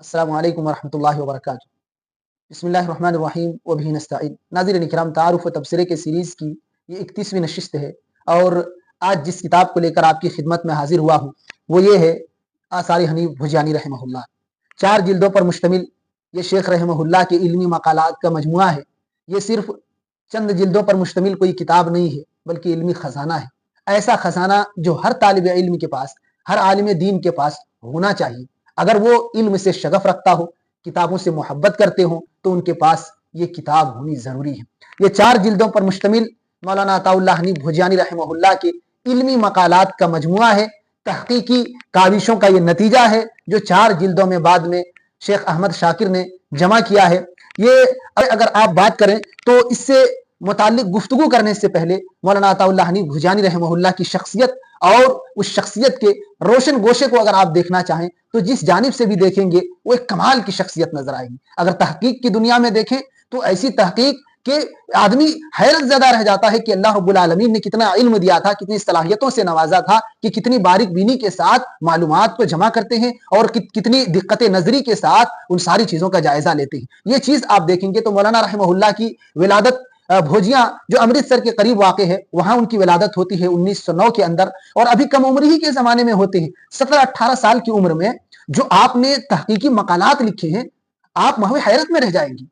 अस्सलामु अलैकुम वरहमतुल्लाहि वबरकातुहू। बिस्मिल्लाहिर्रहमानिर्रहीम व बिही नस्तईन। नाज़रीन इकराम, तारुफ व तबसरे के सीरीज़ की ये 31वीं नशिस्त है और आज जिस किताब को लेकर आपकी खिदमत में हाजिर हुआ हूँ वो ये है आसार हनीफ भुजानी रहमहुल्लाह। 4 जिल्दों पर मुश्तमिल ये शेख रहमहुल्लाह के इल्मी मकालात का मजमुआ है। ये सिर्फ चंद जिल्दों पर मुश्तमिल कोई किताब नहीं है बल्कि इल्मी खजाना है। ऐसा खजाना जो हर तालिब इल्म के पास, हर आलिम दीन के पास होना चाहिए। अगर वो इल्म से शगफ रखता हो, किताबों से मोहब्बत करते हो, तो उनके पास ये किताब होनी जरूरी है। ये 4 जिल्दों पर मुश्तमिल मौलाना अताउल्लाह हनीफ भुजानी रहमहुल्लाह के इल्मी मकालात का मजमुआ है। तहकीकी काविशों का ये नतीजा है जो 4 जिल्दों में बाद में शेख अहमद शाकिर ने जमा किया है। ये अगर आप बात करें तो इससे मुताल्लिक गुफ्तगू करने से पहले मौलाना अताउल्लाह हनीफ भुजानी रहमहुल्लाह की शख्सियत और उस शख्सियत के रोशन गोशे को अगर आप देखना चाहें तो जिस जानिब से भी देखेंगे वो एक कमाल की शख्सियत नजर आएगी। अगर तहकीक की दुनिया में देखें तो ऐसी तहकीक के आदमी हैरत ज़दा रह जाता है कि अल्लाह रब्बुल आलमीन ने कितना इल्म दिया था, कितनी सलाहियतों से नवाजा था कि कितनी बारीक बीनी के साथ मालूमात को जमा करते हैं और कितनी दिक्कत नजरी के साथ उन सारी चीज़ों का जायजा लेते हैं। ये चीज़ आप देखेंगे तो मौलाना रहमहुल्लाह की विलादत भोजिया जो अमृतसर के करीब वाक़े है, वहां उनकी विलादत होती है 1909 के अंदर और अभी कम उम्र ही के जमाने में होते हैं। 17-18 साल की उम्र में जो आपने तहकीकी मकालात लिखे हैं, आप महवे हैरत में रह जाएंगी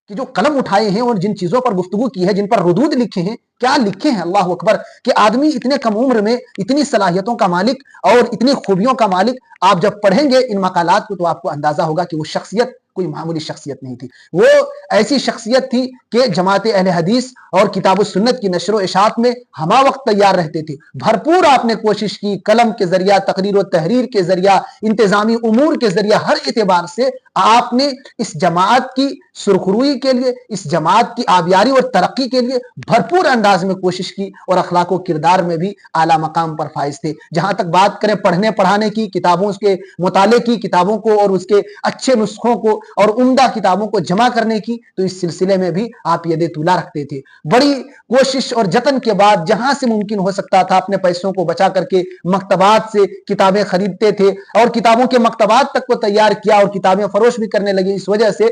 कि जो कलम उठाए हैं और जिन चीजों पर गुफ्तगू की है, जिन पर रुदूद लिखे हैं, क्या लिखे हैं। अल्लाह अकबर कि आदमी इतने कम उम्र में इतनी सलाहियतों का मालिक और इतनी खूबियों का मालिक। आप जब पढ़ेंगे इन मकालात को तो आपको अंदाजा होगा कि वो शख्सियत कोई मामूली शख्सियत नहीं थी। वो ऐसी शख्सियत थी कि जमात अहले हदीस और किताब सुन्नत की नशर व इशात में हमा वक्त तैयार रहते थे। भरपूर आपने कोशिश की, कलम के जरिया, तकरीर व तहरीर के जरिया, इंतजामी उमूर के जरिया, हर एतबार से आपने इस जमात की सुरखरुई के लिए, इस जमात की आबियारी और तरक्की के लिए भरपूर अंदाज में कोशिश की और अखलाक व किरदार में भी आला मकाम पर फाइज थे। जहां तक बात करें पढ़ने पढ़ाने की, किताबों के मुताले की, किताबों को और उसके अच्छे नुस्खों को और उम्दा किताबों को जमा करने की, तो इस सिलसिले में भी आप यदे तुला रखते थे। बड़ी कोशिश और जतन के बाद जहां से मुमकिन हो सकता था अपने पैसों को बचा करके मकतबात से किताबें खरीदते थे और किताबों के मकतबात तक को तैयार किया और किताबें फरोश भी करने लगे इस वजह से,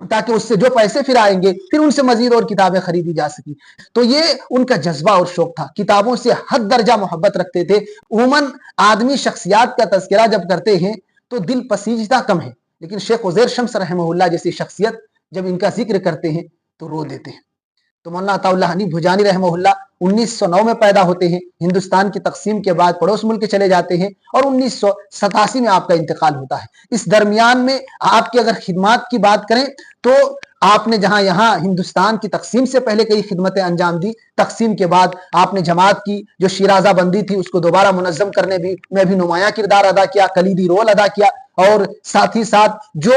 ताकि उससे जो पैसे फिर आएंगे फिर उनसे मजीद और किताबें खरीदी जा सकी। तो ये उनका जज्बा और शौक था। किताबों से हद दर्जा मोहब्बत रखते थे। उमूमन आदमी शख्सियात का तज़किरा जब करते हैं तो दिल पसीजता कम है, लेकिन शेख उज़ैर शम्स रहमहुल्लाह जैसी शख्सियत जब इनका जिक्र करते हैं तो रो देते हैं। तो मौलाना अताउल्लाह हनीफ भुजानी रहमहुल्लाह 1909 में पैदा होते हैं। हिंदुस्तान की तकसीम के बाद पड़ोस मुल्क चले जाते हैं और 1987 में आपका इंतकाल होता है। इस दरमियान में आपकी अगर खिदमात की बात करें तो आपने जहां यहाँ हिंदुस्तान की तकसीम से पहले कई खिदमतें अंजाम दी, तकसीम के बाद आपने जमात की जो शिराजा बंदी थी उसको दोबारा मुनज़्ज़म करने में भी नुमाया किरदार अदा किया, कलीदी रोल अदा किया। और साथ ही साथ जो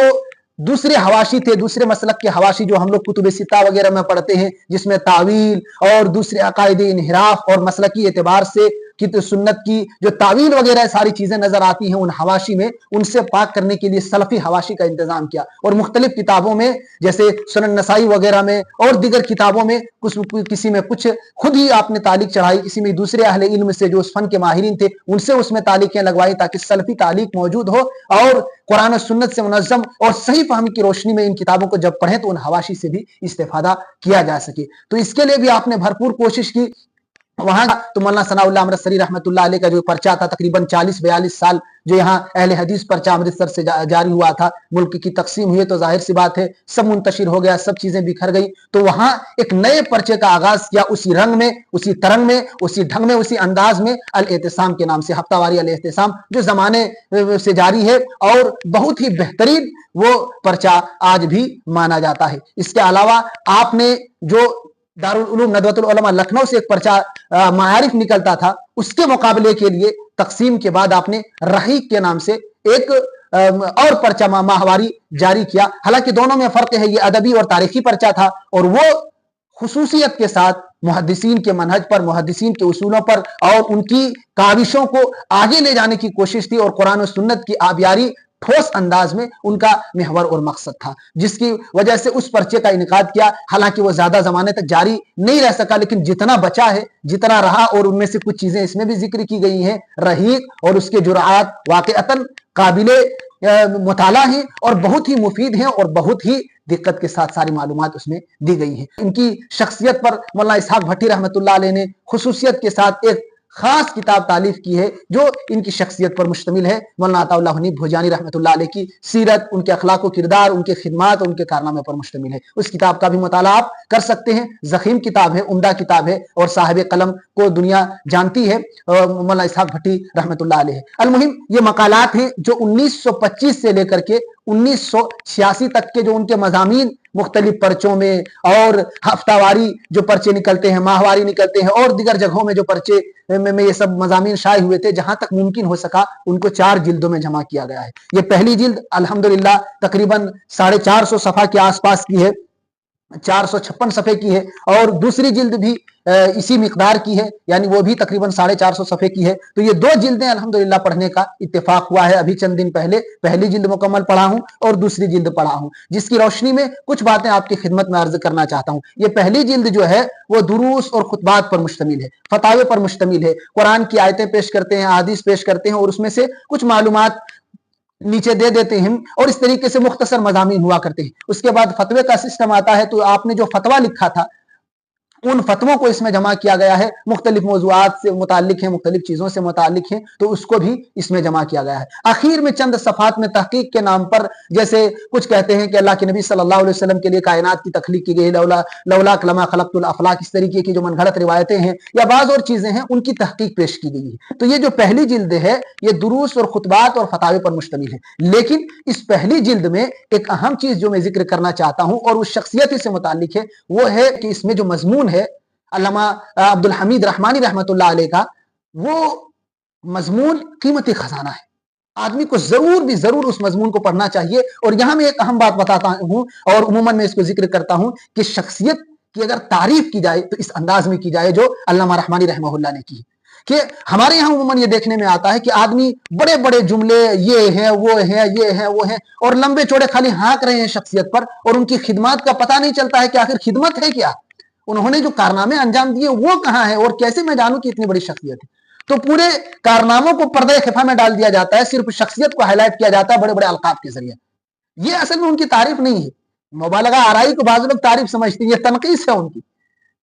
दूसरे हवाशी थे, दूसरे मसलक के हवाशी जो हम लोग कुतुब सित्ता वगैरह में पढ़ते हैं, जिसमें तावील और दूसरे अकायदे इन्हिराफ और मसलकी एतबार से किताब सुन्नत की जो तावील वगैरह सारी चीजें नजर आती हैं, उन हवाशी में उनसे पाक करने के लिए सलफी हवाशी का इंतजाम किया। और मुख्तलिफ किताबों में जैसे सुनन नसाई वगैरह में और दीगर किताबों में किसी में कुछ खुद ही आपने तालीक चढ़ाई, किसी में दूसरे अहले इल्म से जो उस फन के माहिरीन थे उनसे उसमें तालीकें लगवाई, ताकि सलफी तालीक मौजूद हो और कुरान और सुन्नत से मुनज़्ज़म और सही फहमी की रोशनी में इन किताबों को जब पढ़ें तो उन हवाशी से भी इस्तेफादा किया जा सके। तो इसके लिए भी आपने भरपूर कोशिश की। वहां तो मौलाना सनाउल्लाह अमृतसरी रहमतुल्लाह अलैह का जो पर्चा था तकरीबन 40-42 साल जो यहाँ अहले हदीस पर्चा अमृतसर से जारी हुआ था, मुल्क की तकसीम हुई तो जाहिर सी बात है सब मुंतशिर हो गया, सब चीजें बिखर गई। तो वहां एक नए पर्चे का आगाज किया, उसी रंग में, उसी तरंग में, उसी ढंग में, उसी अंदाज में, अल एहतिसाम के नाम से, हफ्तावारी अल एहतिसाम जो जमाने से जारी है और बहुत ही बेहतरीन वो पर्चा आज भी माना जाता है। इसके अलावा आपने जो दारुल उलूम नदवतुल उलमा लखनऊ से एक पर्चा मारिफ निकलता था, उसके मुकाबले के लिए तकसीम के बाद आपने रहीक के नाम से एक और पर्चा माहवारी जारी किया। हालांकि दोनों में फर्क है, ये अदबी और तारीखी पर्चा था और वो खुसूसियत के साथ मुहद्दिसीन के मनहज पर, मुहद्दिसीन के उसूलों पर और उनकी काविशों को आगे ले जाने की कोशिश थी और कुरान और सुन्नत की आबियारी ठोस अंदाज में उनका महवर और मकसद था, जिसकी वजह से उस पर्चे का इनकाद किया। हालांकि वो ज्यादा जमाने तक जारी नहीं रह सका, लेकिन जितना बचा है, जितना रहा, और उनमें से कुछ चीजें इसमें भी जिक्र की गई हैं। रहीक और उसके जुरात वाकईतन काबिले मुताला हैं और बहुत ही मुफीद हैं और बहुत ही दिक्कत के साथ सारी मालूमात उसमें दी गई हैं। इनकी शख्सियत पर मौलाना इसहाक भट्टी रहमतुल्लाह अलैह ने खुसूसियत के साथ एक खास किताब तालीफ की है जो इनकी शख्सियत पर मुश्तमिल है। मौलाना अताउल्लाह हनीफ भोजानी रहमतुल्लाह अलैह की सीरत, उनके अखलाक व किरदार, उनके खिदमात, उनके कारनामे पर मुश्तमिल है। उस किताब का भी मुताला आप कर सकते हैं। ज़ख़ीम किताब है, उम्दा किताब है और साहिब कलम को दुनिया जानती है मौलाना इसहाक भट्टी रहमतुल्लाह अलैह। अलमुहिम ये मकालात हैं जो 1925 से लेकर के 1986 तक के जो उनके मज़ामीन मुख्तलिफ पर्चों में और हफ्तावारी जो पर्चे निकलते हैं, माहवारी निकलते हैं और दिगर जगहों में जो पर्चे में ये सब मज़ामीन शाये हुए थे, जहां तक मुमकिन हो सका उनको 4 जिल्दों में जमा किया गया है। ये पहली जिल्द अल्हम्दुलिल्लाह तकरीबन 450 सफ़ा के आसपास की है, 456 सफ़े की है और दूसरी जिल्द भी इसी मिकदार की है, यानी वो भी तकरीबन 450 सफ़े की है। तो ये 2 जिल्दें अल्हम्दुलिल्लाह पढ़ने का इत्तेफाक हुआ है। अभी चंद दिन पहले पहली जिल्द मुकम्मल पढ़ा हूँ और दूसरी जिल्द पढ़ा हूँ, जिसकी रोशनी में कुछ बातें आपकी खिदमत में अर्ज करना चाहता हूँ। ये पहली जिल्द जो है वो दुरूस और खुतबात पर मुश्तमिल है, फतावे पर मुश्तमिल है। कुरान की आयतें पेश करते हैं, हदीस पेश करते हैं और उसमें से कुछ मालूमात नीचे दे देते हैं और इस तरीके से मुख्तसर मज़ामीन हुआ करते हैं। उसके बाद फतवे का सिस्टम आता है, तो आपने जो फतवा लिखा था उन फतवों को इसमें जमा किया गया है, मुख्तलिफ मौज़ूआत से मुताल्लिक हैं, मुख्तलिफ चीज़ों से मुताल्लिक हैं, तो उसको भी इसमें जमा किया गया है। आखिर में चंद सफ़ात में तहकीक के नाम पर जैसे कुछ कहते हैं कि अल्लाह के नबी सल्लल्लाहु अलैहि वसल्लम के लिए कायनात की तख्लीक की गई, लौला लमा खलक़तुल अफ़लाक, इस तरीके की जो मनगढ़ंत रिवायतें हैं या बाज़ और चीज़ें हैं, उनकी तहकीक पेश की गई है। तो ये जो पहली जिल्द है ये दुरूस और खुतबात और फतावे पर मुश्तमिल है। लेकिन इस पहली जिल्द में एक अहम चीज़ जो मैं जिक्र करना चाहता हूँ और उस शख्सियत से मुताल्लिक है, वो है कि इसमें जो मजमून है अल्लामा अब्दुल हमीद रहमानी रहमतुल्लाह अलैह का, वो मजमून कीमती खजाना है। आदमी को जरूर उस मजमून को पढ़ना चाहिए। और यहां मैं एक अहम बात बताता हूं और उमूमन मैं इसको जिक्र करता हूं कि शख्सियत की अगर तारीफ की जाए तो इस अंदाज में की जाए जो अल्लामा रहमानी रहमहुल्लाह ने की। कि हमारे यहाँ उमूमन ये देखने में आता है कि आदमी बड़े बड़े जुमले, ये हैं वो हैं, ये हैं वो हैं, और लंबे चौड़े खाली हाँक रहे हैं शख्सियत पर और उनकी खिदमत का पता नहीं चलता है कि आखिर खिदमत है क्या, उन्होंने जो कारनामे अंजाम दिए वो कहां है और कैसे मैं जानूं कि इतनी बड़ी शख्सियत है। तो पूरे कारनामों को पर्दे खिफा में डाल दिया जाता है, सिर्फ शख्सियत को हाईलाइट किया जाता है बड़े बड़े अलकाब के जरिए। ये असल में उनकी तारीफ नहीं है, मुबालगा आराई को बाज़ लोग तारीफ समझते हैं, ये तनकीस है। उनकी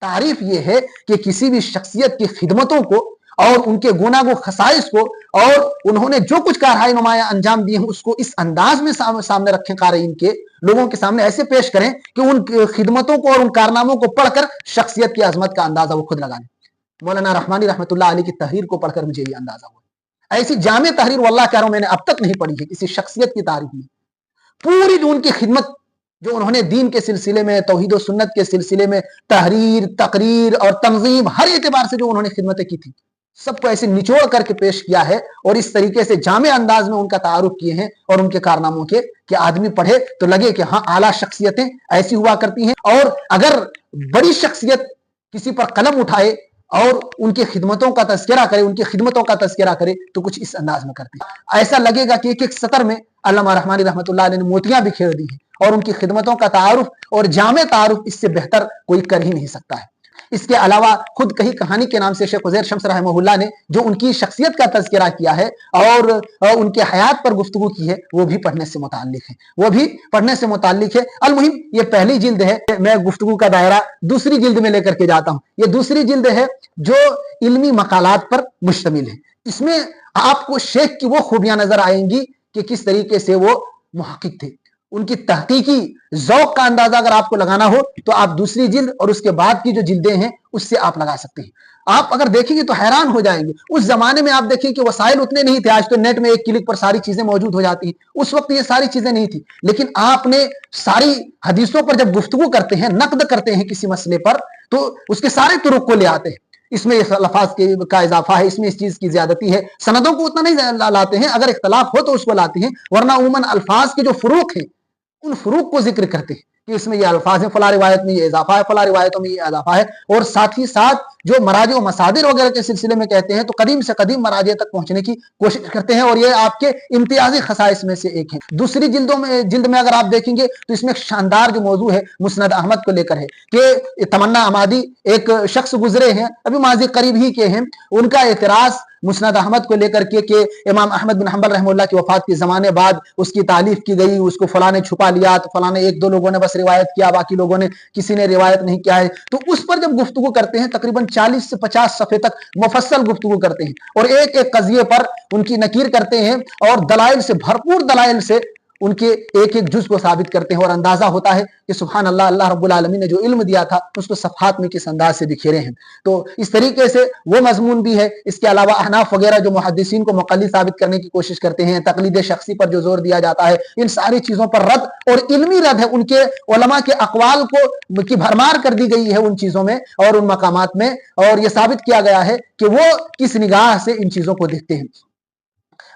तारीफ ये है कि किसी भी शख्सियत की खिदमतों को और उनके गुनाह खसाइस को और उन्होंने जो कुछ कारहाई नुमाया अंजाम दिए हैं उसको इस अंदाज में सामने रखें, क़ारीन के लोगों के सामने ऐसे पेश करें कि उन खिदमतों को और उन कारनामों को पढ़कर शख्सियत की अजमत का अंदाजा वो खुद लगा लें। मौलाना रहमानी रहमतुल्लाह अलैह की तहरीर को पढ़कर मुझे ये अंदाजा हुआ। ऐसी जामे तहरीर वल्लाह कह रहा हूं मैंने अब तक नहीं पढ़ी है किसी शख्सियत की तारीफ में। पूरी जो उनकी खिदमत जो उन्होंने दीन के सिलसिले में, तौहीद और सुन्नत के सिलसिले में, तहरीर, तकरीर और तंजीम, हर एतबार से जो उन्होंने खिदमतें की थी, सबको ऐसे निचोड़ करके पेश किया है और इस तरीके से जामे अंदाज में उनका तारुफ किए हैं और उनके कारनामों के कि आदमी पढ़े तो लगे कि हाँ आला शख्सियतें ऐसी हुआ करती हैं। और अगर बड़ी शख्सियत किसी पर कलम उठाए और उनकी खिदमतों का तज़किरा करे, उनकी खिदमतों का तज़किरा करे तो कुछ इस अंदाज में करते हैं। ऐसा लगेगा कि एक एक सतर में अल्लामा रहमानी रहमतुल्लाह अलैह ने मोतियां बिखेर दी हैं और उनकी खिदमतों का तारुफ और जामे तारुफ इससे बेहतर कोई कर ही नहीं सकता है। इसके अलावा खुद कही कहानी के नाम से शेख उज़ैर शम्स रहमहुल्लाह ने जो उनकी शख्सियत का तज़किरा किया है और उनके हयात पर गुफ्तगू की है, वो भी पढ़ने से मुताल्लिक है, वो भी पढ़ने से मुताल्लिक है। अलमुहिम ये पहली जिल्द है, मैं गुफ्तगू का दायरा दूसरी जिल्द में लेकर के जाता हूँ। ये दूसरी जिल्द है जो इल्मी मकालात पर मुश्तमिल है। इसमें आपको शेख की वो खूबियां नजर आएंगी कि किस तरीके से वो मुहक्किक थे। उनकी तहकीकी ज़ौक़ का अंदाजा अगर आपको लगाना हो तो आप दूसरी जिल्द और उसके बाद की जो जिल्दें हैं उससे आप लगा सकते हैं। आप अगर देखेंगे तो हैरान हो जाएंगे। उस जमाने में आप देखें कि वसाइल उतने नहीं थे, आज तो नेट में एक क्लिक पर सारी चीजें मौजूद हो जाती हैं, उस वक्त ये सारी चीजें नहीं थी। लेकिन आपने सारी हदीसों पर जब गुफ्तगू करते हैं, नक़द करते हैं किसी मसले पर, तो उसके सारे तुरुक को ले आते हैं। इसमें लफाज का इजाफा है, इसमें इस चीज की ज्यादती है, सनदों को उतना नहीं लाते हैं, अगर इख्तलाफ हो तो उसको लाते हैं, वरना उमूमन अल्फाज के जो फुरूक हैं उन फुरूक को जिक्र करते हैं कि इसमें ये अल्फाज है, फला रिवायत में ये इजाफा है, फला रिवायतों में ये इजाफा है। और साथ ही साथ जो मराजे और मसादिर वगैरह के सिलसिले में कहते हैं तो कदीम से कदीम मराजे तक पहुंचने की कोशिश करते हैं और ये आपके इम्तियाजी खसाइस में से एक है। दूसरी जिल्द में अगर आप देखेंगे तो इसमें एक शानदार जो मौजू है मुस्नद अहमद को लेकर है कि तमन्ना अमादी एक शख्स गुजरे हैं, अभी माजी करीब ही के हैं, उनका एतराज मुस्नद अहमद को लेकर के इमाम अहमद बिन हंबल रहमतुल्लाह की वफात के ज़माने बाद उसकी तारीफ की गई, उसको फलां ने छुपा लिया, तो फलां ने एक दो लोगों ने बस रिवायत किया, बाकी लोगों ने किसी ने रिवायत नहीं किया है, तो उस पर जब गुफ्तगू करते हैं तकरीबन 40 से 50 सफ़े तक मुफस्सल गुफ्तगू करते हैं और एक एक कज़िये पर उनकी नकीर करते हैं और दलाइल से, भरपूर दलाइल से उनके एक एक जुज को साबित करते हैं और अंदाजा होता है कि सुभान अल्लाह, अल्लाह रब्बुल आलमीन ने जो इल्म दिया था उसको सफ़हात में किस अंदाज से बिखेरे हैं। तो इस तरीके से वो मजमून भी है। इसके अलावा अहनाफ वगैरह जो मुहद्दिसीन को मुक़ल्लिद साबित करने की कोशिश करते हैं, तक़लीद शख्सी पर जो जोर दिया जाता है, इन सारी चीज़ों पर रद्द और इल्मी रद्द है। उनके उलमा के अक़वाल को की भरमार कर दी गई है उन चीज़ों में और उन मकामात में, और ये साबित किया गया है कि वो किस निगाह से इन चीज़ों को देखते हैं।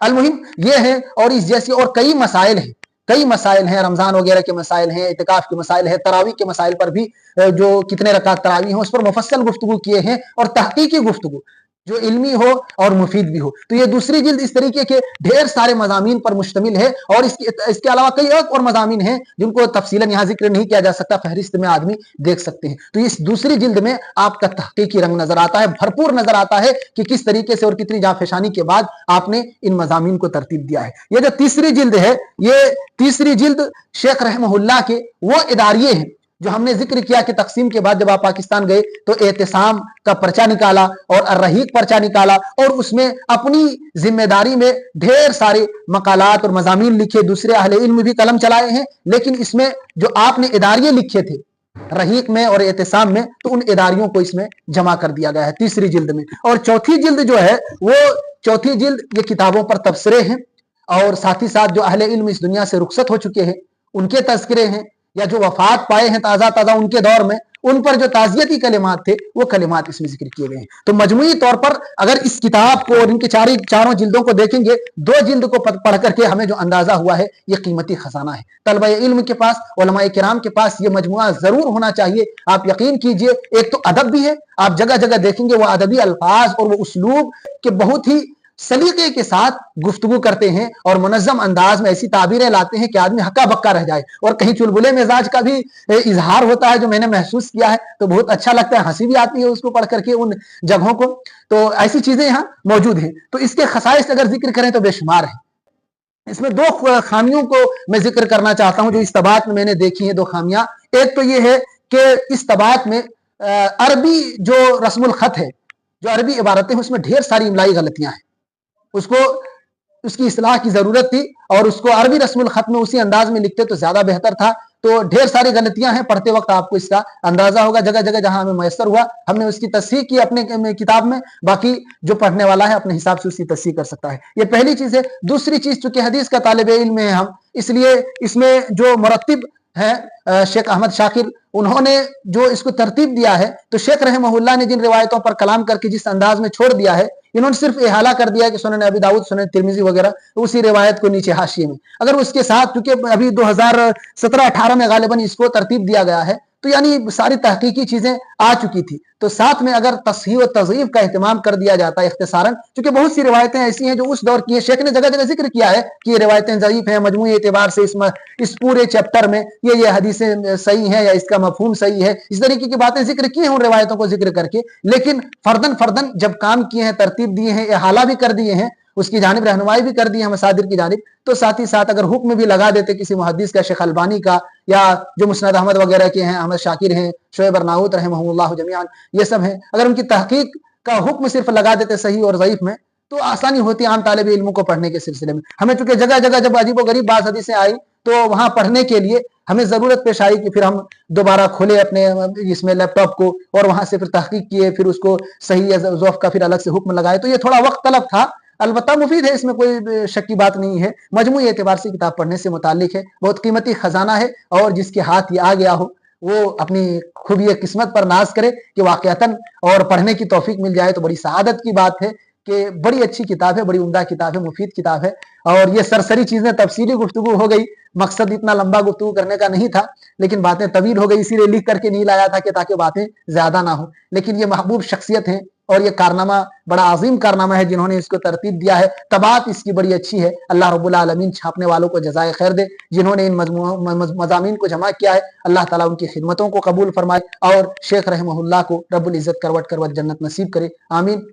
अलमुहिम ये है, और इस जैसी और कई मसाइल हैं, कई मसाइल हैं, रमज़ान वगैरह के मसाइल हैं, इतिकाफ के मसाइल हैं, तरावी के मसाइल पर भी जो कितने रकात तरावी हैं उस पर मुफस्सल गुफ्तगू किए हैं और तहकीकी गुफ्तगू जो इल्मी हो और मुफीद भी हो। तो ये दूसरी जिल्द इस तरीके के ढेर सारे मज़ामीन पर मुश्तमिल है और इसके अलावा कई और मज़ामीन हैं जिनको तफसीलन यहाँ जिक्र नहीं किया जा सकता, फहरिस्त में आदमी देख सकते हैं। तो इस दूसरी जिल्द में आपका तहकीकी रंग नजर आता है, भरपूर नजर आता है कि किस तरीके से और कितनी जाफेशानी के बाद आपने इन मज़ामीन को तरतीब दिया है। ये जो तीसरी जिल्द है, ये तीसरी जिल्द शेख रहमहुल्लाह के वो इदारिये हैं जो हमने जिक्र किया कि तकसीम के बाद जब आप पाकिस्तान गए तो एहतिसाम का पर्चा निकाला और अर्रहीक पर्चा निकाला और उसमें अपनी जिम्मेदारी में ढेर सारे मकालात और मज़ामीन लिखे, दूसरे अहले इल्म भी कलम चलाए हैं, लेकिन इसमें जो आपने इदारिये लिखे थे रहीक में और एहतिसाम में, तो उन इदारियों को इसमें जमा कर दिया गया है तीसरी जिल्द में। और चौथी जिल्द जो है वो चौथी जिल्द ये किताबों पर तबसरे हैं और साथ ही साथ जो अहले इल्म इस दुनिया से रुखसत हो चुके हैं उनके तज़किरे हैं, या जो वफात पाए हैं ताज़ा ताज़ा उनके दौर में, उन पर जो ताज़ियती कलिमात थे वो कलिमात इसमें जिक्र किए गए हैं। तो मजमूई तौर पर अगर इस किताब को और इनके चारों जिल्दों को देखेंगे, दो जिल्द को पढ़ करके हमें जो अंदाजा हुआ है ये कीमती खजाना है। तलबा इल्म के पास, उलमाए किराम के पास ये मजमुआ जरूर होना चाहिए। आप यकीन कीजिए, एक तो अदब भी है, आप जगह जगह देखेंगे वो अदबी अल्फाज और वो उसलूब के बहुत ही सलीके के साथ गुफ्तगू करते हैं और मुनज़्ज़म अंदाज में ऐसी ताबीरें लाते हैं कि आदमी हक्का बक्का रह जाए, और कहीं चुलबुले मिजाज का भी इजहार होता है जो मैंने महसूस किया है, तो बहुत अच्छा लगता है, हंसी भी आती है उसको पढ़ करके उन जगहों को। तो ऐसी चीजें यहाँ मौजूद हैं। तो इसके खसाइस अगर जिक्र करें तो बेशुमार है। इसमें दो खामियों को मैं जिक्र करना चाहता हूं जो इस तबात में मैंने देखी है, दो खामियां। एक तो ये है कि इस तबात में अरबी जो रस्मुल खत है, जो अरबी इबारतें हैं, उसमें ढेर सारी इमलाई गलतियां हैं, उसको उसकी इस्लाह की जरूरत थी और उसको अरबी रस्मुल खत में उसी अंदाज में लिखते तो ज्यादा बेहतर था। तो ढेर सारी गलतियां हैं, पढ़ते वक्त आपको इसका अंदाजा होगा। जगह जगह जहां हमें मैसर हुआ हमने उसकी तस्हीह की अपने किताब में, बाकी जो पढ़ने वाला है अपने हिसाब से उसकी तस्हीह कर सकता है। ये पहली चीज है। दूसरी चीज, चूंकि हदीस का तालिब इल्म है हम, इसलिए इसमें जो मुरत्तिब है शेख अहमद शाकिर, उन्होंने जो इसको तरतीब दिया है, तो शेख रहमहुल्लाह ने जिन रिवायतों पर कलाम करके जिस अंदाज में छोड़ दिया है, इन्होंने सिर्फ इहाला कर दिया है कि सुनन अबी दाऊद, सुनन तिरमिजी वगैरह, तो उसी रिवायत को नीचे हाशिए में, अगर उसके साथ, क्योंकि अभी 2017-18 में गालिबन इसको तरतीब दिया गया है, तो यानी सारी तहकीकी चीजें आ चुकी थी, तो साथ में अगर तस्हीह व तज़ईफ का एहतमाम कर दिया जाता है इख्तिसारन, क्योंकि बहुत सी रिवायतें ऐसी हैं जो उस दौर की है। शेख ने जगह जगह जिक्र किया है कि ये रिवायतें ज़ईफ हैं, मजमूई एतबार से इस पूरे चैप्टर में ये हदीसें सही हैं या इसका मफहूम सही है, इस तरीके की बातें जिक्र की हैं उन रिवायतों को जिक्र करके। लेकिन फर्दन फर्दन जब काम किए हैं, तरतीब दिए हैं, इहाला भी कर दिए हैं, उसकी जानिब रहनुमाई भी कर दी है मसादिर की जानिब, तो साथ ही साथ अगर हुक्म भी लगा देते किसी मुहद्दिस का, शेख अलबानी का, या जो मुस्नद अहमद वगैरह के हैं, अहमद शाकिर हैं, शोएब अर्नाऊत रहमहुल्लाह जमीआन, ये सब हैं, अगर उनकी तहकीक का हुक्म सिर्फ लगा देते सही और ज़ईफ में, तो आसानी होती आम तालिब इल्म को पढ़ने के सिलसिले में। हमें चूंकि जगह जगह जब अजीब व गरीब बात हदीसें आई तो वहां पढ़ने के लिए हमें जरूरत पेश आई कि फिर हम दोबारा खोले अपने इसमें लैपटॉप को और वहां से फिर तहकीक किए, फिर उसको सही या ज़ौफ़ का फिर अलग से हुक्म लगाए, तो ये थोड़ा वक्त तलब था। अलबत्ता मुफीद है, इसमें कोई शक की बात नहीं है। मजमूई एतबार से किताब पढ़ने से मुताल्लिक है, बहुत कीमती खजाना है, और जिसके हाथ ये आ गया हो वो अपनी खूबी किस्मत पर नाज करे कि वाकयातन और पढ़ने की तौफीक मिल जाए तो बड़ी सआदत की बात है कि बड़ी अच्छी किताब है, बड़ी उम्दा किताब है, मुफीद किताब है। और ये सरसरी चीजें तफसीली गुफ्तगू हो गई, मकसद इतना लंबा गुफ्तगू करने का नहीं था, लेकिन बातें तवील हो गई, इसीलिए लिख करके नहीं लाया था कि ताकि बातें ज्यादा ना हो। लेकिन ये महबूब शख्सियत है और ये कारनामा बड़ा अजीम कारनामा है जिन्होंने इसको तरतीब दिया है। तबात इसकी बड़ी अच्छी है। अल्लाह रब्बुल आलमीन छापने वालों को जज़ाए खैर दे, जिन्होंने इन मज़ामीन को जमा किया है। अल्लाह ताला उनकी खिदमतों को कबूल फरमाए और शेख रहमहुल्लाह को रब्बुल इज़्ज़त करवट करवट जन्नत नसीब करे। आमीन।